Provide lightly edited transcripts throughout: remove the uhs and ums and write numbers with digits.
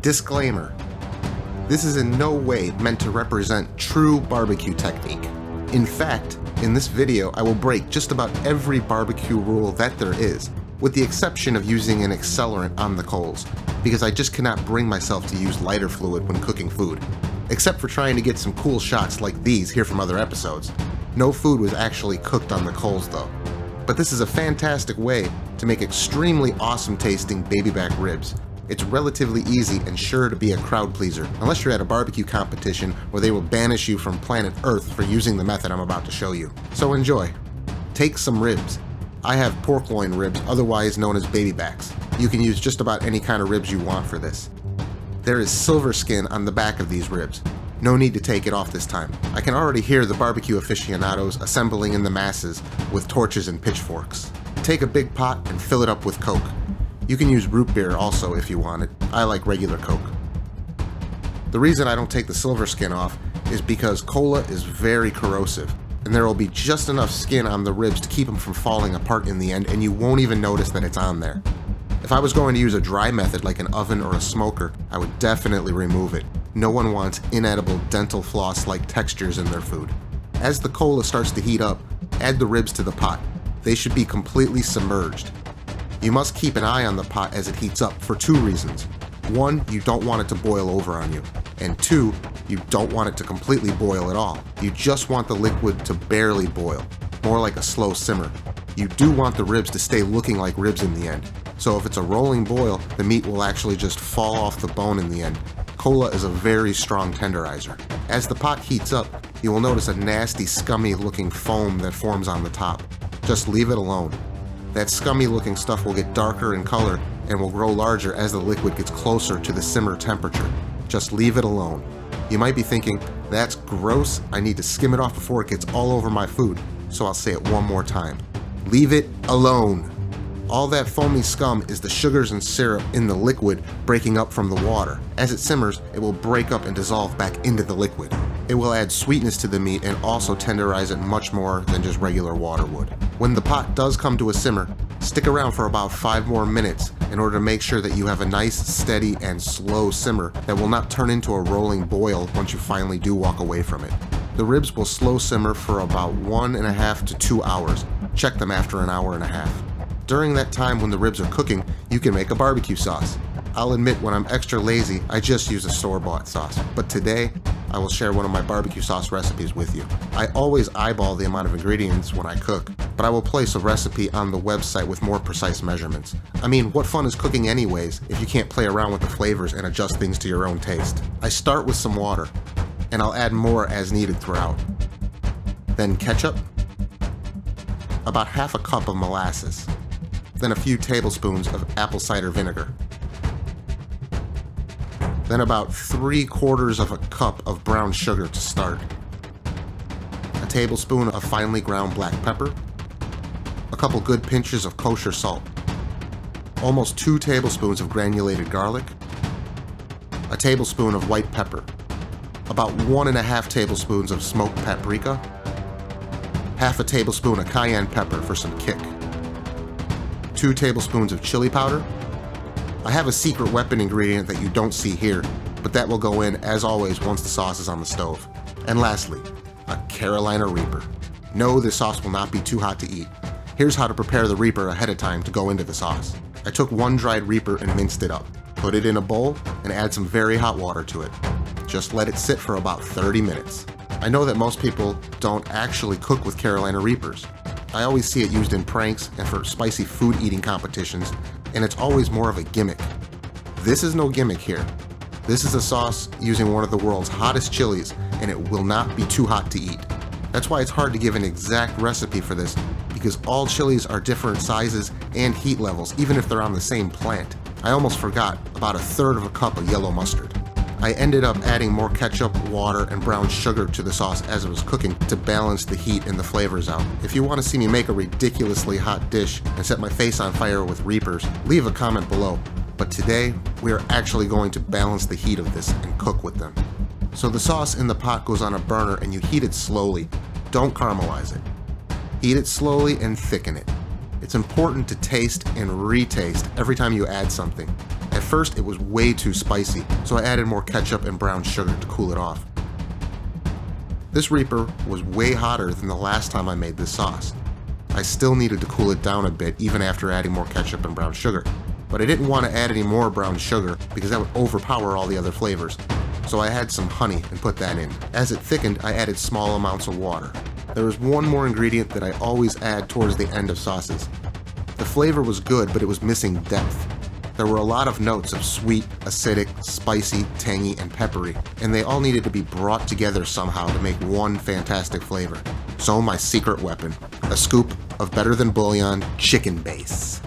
Disclaimer: this is in no way meant to represent true barbecue technique. In fact, in this video I will break just about every barbecue rule that there is, with the exception of using an accelerant on the coals, because I just cannot bring myself to use lighter fluid when cooking food. Except for trying to get some cool shots like these here from other episodes. No food was actually cooked on the coals though. But this is a fantastic way to make extremely awesome tasting baby back ribs. It's relatively easy and sure to be a crowd pleaser, unless you're at a barbecue competition where they will banish you from planet Earth for using the method I'm about to show you. So enjoy. Take some ribs. I have pork loin ribs, otherwise known as baby backs. You can use just about any kind of ribs you want for this. There is silver skin on the back of these ribs. No need to take it off this time. I can already hear the barbecue aficionados assembling in the masses with torches and pitchforks. Take a big pot and fill it up with Coke. You can use root beer also if you want it. I like regular Coke. The reason I don't take the silver skin off is because cola is very corrosive, and there will be just enough skin on the ribs to keep them from falling apart in the end, and you won't even notice that it's on there. If I was going to use a dry method like an oven or a smoker, I would definitely remove it. No one wants inedible dental floss-like textures in their food. As the cola starts to heat up, add the ribs to the pot. They should be completely submerged. You must keep an eye on the pot as it heats up for two reasons. One, you don't want it to boil over on you. And two, you don't want it to completely boil at all. You just want the liquid to barely boil, more like a slow simmer. You do want the ribs to stay looking like ribs in the end. So if it's a rolling boil, the meat will actually just fall off the bone in the end. Cola is a very strong tenderizer. As the pot heats up, you will notice a nasty, scummy looking foam that forms on the top. Just leave it alone. That scummy looking stuff will get darker in color and will grow larger as the liquid gets closer to the simmer temperature. Just leave it alone. You might be thinking, that's gross, I need to skim it off before it gets all over my food. So I'll say it one more time. Leave it alone. All that foamy scum is the sugars and syrup in the liquid breaking up from the water. As it simmers, it will break up and dissolve back into the liquid. It will add sweetness to the meat and also tenderize it much more than just regular water would. When the pot does come to a simmer, stick around for about 5 more minutes in order to make sure that you have a nice, steady, and slow simmer that will not turn into a rolling boil once you finally do walk away from it. The ribs will slow simmer for about 1.5 to 2 hours. Check them after an hour and a half. During that time when the ribs are cooking, you can make a barbecue sauce. I'll admit when I'm extra lazy, I just use a store-bought sauce, but today, I will share one of my barbecue sauce recipes with you. I always eyeball the amount of ingredients when I cook, but I will place a recipe on the website with more precise measurements. I mean, what fun is cooking anyways if you can't play around with the flavors and adjust things to your own taste? I start with some water, and I'll add more as needed throughout. Then ketchup, about half a cup of molasses, then a few tablespoons of apple cider vinegar, then about 3/4 of a cup of brown sugar to start, a tablespoon of finely ground black pepper, a couple good pinches of kosher salt, almost 2 tablespoons of granulated garlic, a tablespoon of white pepper, about 1.5 tablespoons of smoked paprika, half a tablespoon of cayenne pepper for some kick, 2 tablespoons of chili powder. I have a secret weapon ingredient that you don't see here, but that will go in as always once the sauce is on the stove. And lastly, a Carolina Reaper. No, this sauce will not be too hot to eat. Here's how to prepare the Reaper ahead of time to go into the sauce. I took 1 dried Reaper and minced it up. Put it in a bowl and add some very hot water to it. Just let it sit for about 30 minutes. I know that most people don't actually cook with Carolina Reapers. I always see it used in pranks and for spicy food eating competitions, and it's always more of a gimmick. This is no gimmick here. This is a sauce using one of the world's hottest chilies, and it will not be too hot to eat. That's why it's hard to give an exact recipe for this, because all chilies are different sizes and heat levels, even if they're on the same plant. I almost forgot, about 1/3 of a cup of yellow mustard. I ended up adding more ketchup, water, and brown sugar to the sauce as it was cooking to balance the heat and the flavors out. If you want to see me make a ridiculously hot dish and set my face on fire with Reapers, leave a comment below. But today, we are actually going to balance the heat of this and cook with them. So the sauce in the pot goes on a burner and you heat it slowly. Don't caramelize it. Heat it slowly and thicken it. It's important to taste and retaste every time you add something. At first, it was way too spicy, so I added more ketchup and brown sugar to cool it off. This Reaper was way hotter than the last time I made this sauce. I still needed to cool it down a bit even after adding more ketchup and brown sugar, but I didn't want to add any more brown sugar because that would overpower all the other flavors. So I had some honey and put that in. As it thickened, I added small amounts of water. There was one more ingredient that I always add towards the end of sauces. The flavor was good, but it was missing depth. There were a lot of notes of sweet, acidic, spicy, tangy, and peppery, and they all needed to be brought together somehow to make one fantastic flavor. So my secret weapon, a scoop of better than bouillon chicken base.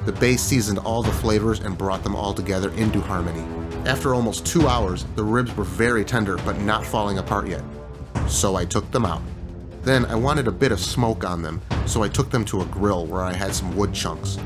The base seasoned all the flavors and brought them all together into harmony. After almost 2 hours, the ribs were very tender but not falling apart yet. So I took them out. Then I wanted a bit of smoke on them, so I took them to a grill where I had some wood chunks.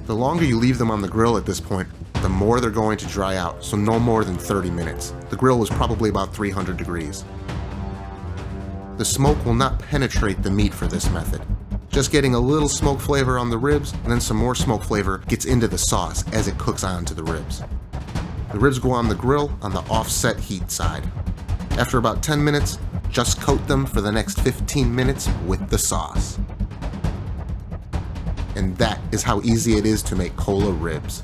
The longer you leave them on the grill at this point, the more they're going to dry out, so no more than 30 minutes. The grill was probably about 300 degrees. The smoke will not penetrate the meat for this method. Just getting a little smoke flavor on the ribs, and then some more smoke flavor gets into the sauce as it cooks onto the ribs. The ribs go on the grill on the offset heat side. After about 10 minutes, just coat them for the next 15 minutes with the sauce. And that is how easy it is to make cola ribs.